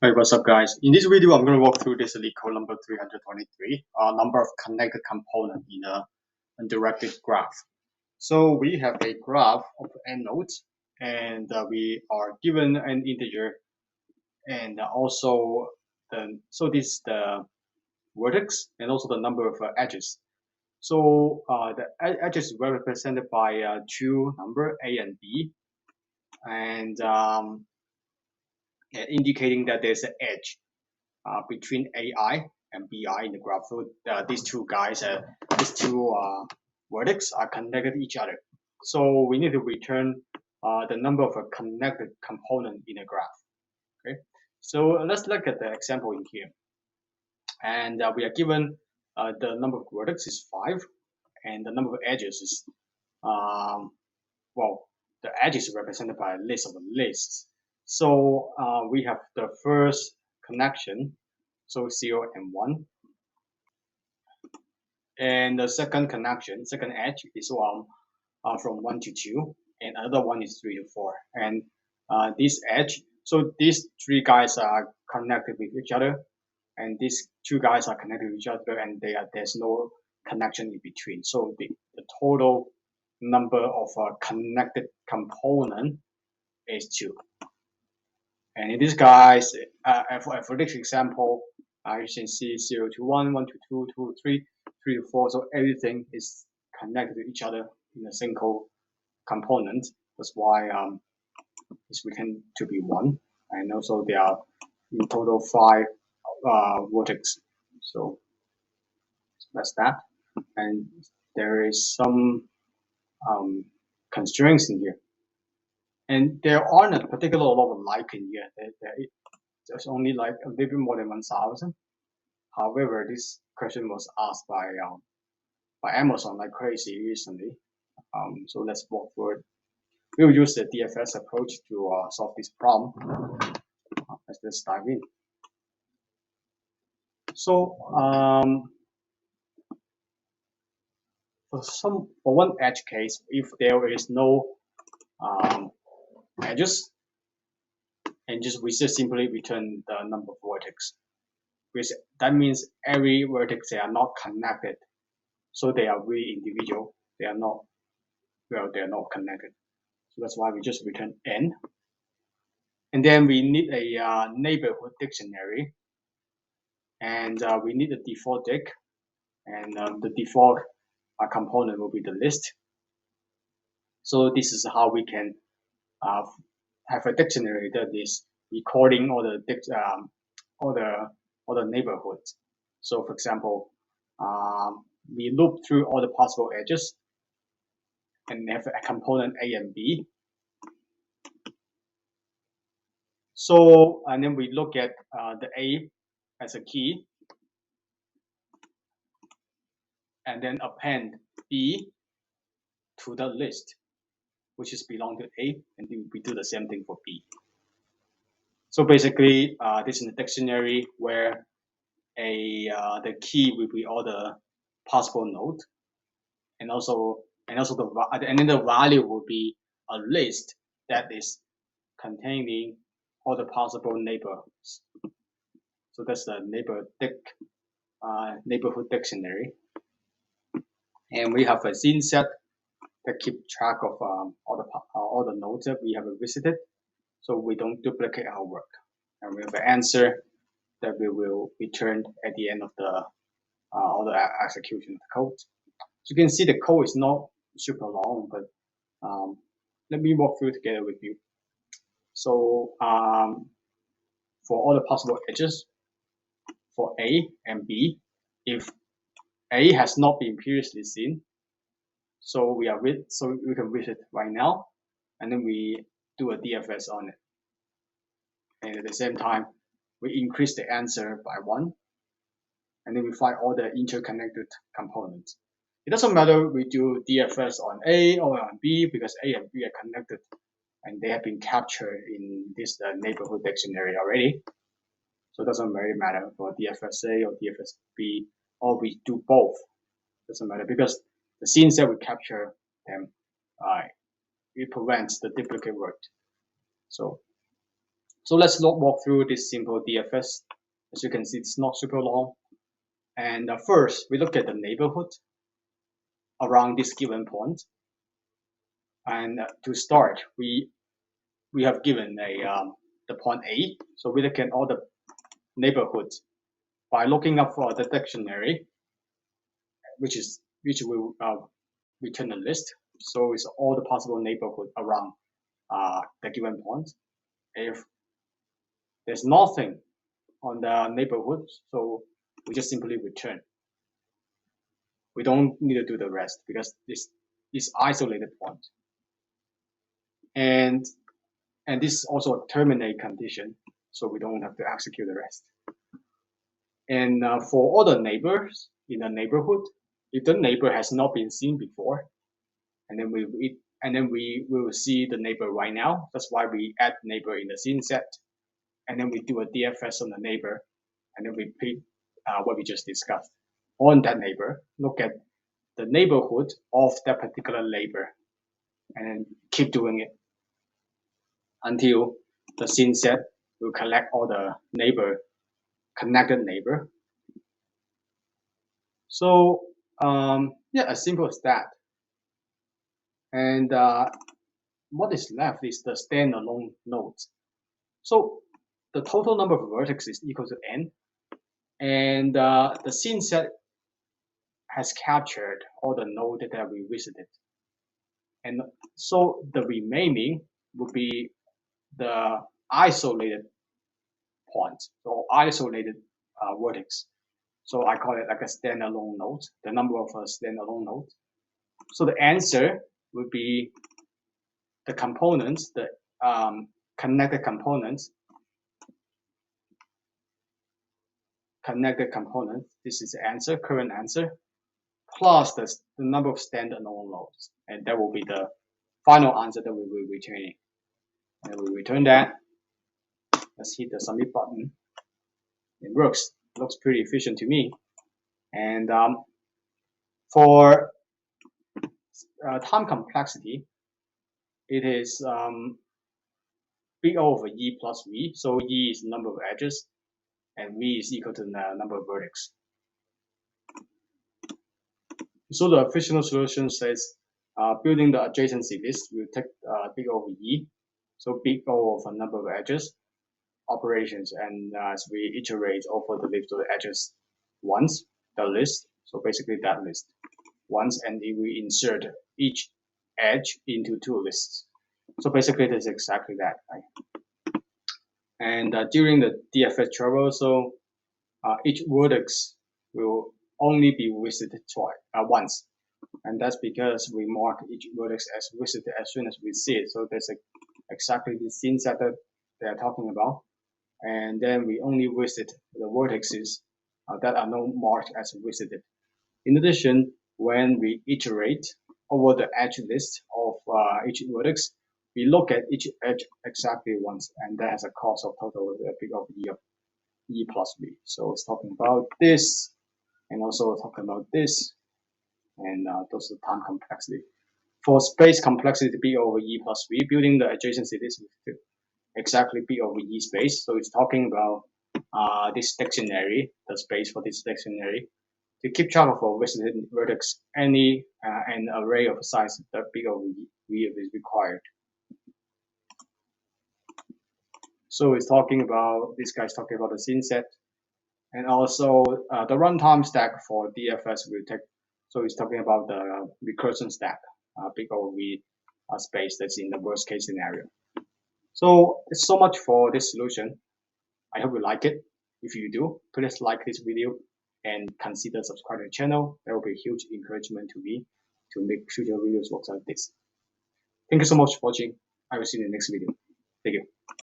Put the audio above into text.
Hey, what's up, guys? In this video, I'm going to walk through this Leetcode number 323, number of connected components in a undirected graph. So we have a graph of n nodes, and we are given an integer, and also so this is the vertex and also the number of edges. So the edges were represented by two numbers, a and b, and indicating that there's an edge between AI and BI in the graph. So these two guys, these two vertex are connected to each other. So we need to return the number of connected component in a graph. Okay. So let's look at the example in here. And we are given the number of vertex is 5, and the number of edges is well, the edges represented by a list of lists. So we have the first connection, so 0 and 1. And the second connection, second edge is from 1 to 2, and another one is 3 to 4. And this edge, so these three guys are connected with each other, and these two guys are connected with each other, and there's no connection in between. So the total number of connected component is 2. And in this guys, for this example, you can see 0 to 1, 1 to 2, 2 to 3, 3 to 4. So everything is connected to each other in a single component. That's why it's written to be 1. And also there are in total 5 vertex. So that's that. And there is some constraints in here. And there aren't a particular lot of like in here. There's only like a little bit more than 1,000. However, this question was asked by Amazon like crazy recently. So let's walk through it. We'll use the DFS approach to solve this problem. Let's dive in. So for one edge case, if there is no edges, and we just simply return the number of vertex. Which that means every vertex they are not connected, so they are really individual. They are not connected. So that's why we just return n. And then we need a neighborhood dictionary, and we need a default dic, and the default component will be the list. So this is how we can have a dictionary that is recording all the neighborhoods. So for example, we loop through all the possible edges and have a component A and B. So, and then we look at the A as a key, and then append B to the list, which is belong to A, and then we do the same thing for B. So basically, this is a dictionary where the key will be all the possible nodes, and then the value will be a list that is containing all the possible neighborhoods. So that's the neighborhood dictionary, and we have a scene set that keep track of all the nodes that we have visited, so we don't duplicate our work. And we have an answer that we will return at the end of the all the execution of the code. So you can see the code is not super long, but let me walk through together with you. So for all the possible edges for A and B, if A has not been previously seen, so we can visit right now, and then we do a DFS on it. And at the same time, we increase the answer by 1, and then we find all the interconnected components. It doesn't matter we do DFS on A or on B, because A and B are connected, and they have been captured in this neighborhood dictionary already. So it doesn't really matter for DFS A or DFS B, or we do both. It doesn't matter, because the scenes that we capture them, it prevents the duplicate work. So So let's walk through this simple DFS. As you can see, it's not super long. And first, we look at the neighborhood around this given point. And to start, we have given the point A. So we look at all the neighborhoods by looking up for the dictionary, which will return a list. So it's all the possible neighborhood around the given point. If there's nothing on the neighborhood, so we just simply return. We don't need to do the rest because this is isolated point. And this is also a terminate condition, so we don't have to execute the rest. And for all the neighbors in the neighborhood, if the neighbor has not been seen before, and then we will see the neighbor right now. That's why we add neighbor in the scene set, and then we do a DFS on the neighbor, and then we repeat what we just discussed on that neighbor. Look at the neighborhood of that particular neighbor, and then keep doing it until the scene set will collect all the connected neighbor. So yeah, as simple as that. And what is left is the standalone nodes. So the total number of vertices is equal to n, and the scene set has captured all the nodes that we visited. And so the remaining would be the isolated points, so isolated vertex. So I call it like a standalone node, the number of standalone nodes. So the answer would be the components, the connected components. This is the answer, current answer, plus the number of standalone nodes, and that will be the final answer that we will be returning. And we return that. Let's hit the submit button. It works. It looks pretty efficient to me. And for time complexity, it is big O over E plus V. So E is the number of edges, and V is equal to the number of vertex. So the official solution says building the adjacency list will take big O over E. So big O of a number of edges operations, and as we iterate over the list of the edges once, the list. So basically that list once, and we insert each edge into two lists. So basically it is exactly that, right? And during the DFS travel, so each vertex will only be visited once, and that's because we mark each vertex as visited as soon as we see it. So that's exactly the scene set that they're talking about, and then we only visit the vertices that are not marked as visited. In addition, when we iterate over the edge list of each vertex, we look at each edge exactly once, and that has a cost of total big of E plus V. So it's talking about this, and also talking about this, and those are time complexity. For space complexity B over E plus V, building the adjacency list with exactly B over E space. So it's talking about this dictionary, the space for this dictionary. To keep track of a visited vertex, any an array of size that B over V is required. So it's talking about, this guy's talking about the scene set, and also the runtime stack for DFS will take. So it's talking about the recursion stack, big O V space that's in the worst case scenario. So it's so much for this solution. I hope you like it. If you do, please like this video and consider subscribing to the channel. That will be a huge encouragement to me to make future videos like this. Thank you so much for watching. I will see you in the next video. Thank you.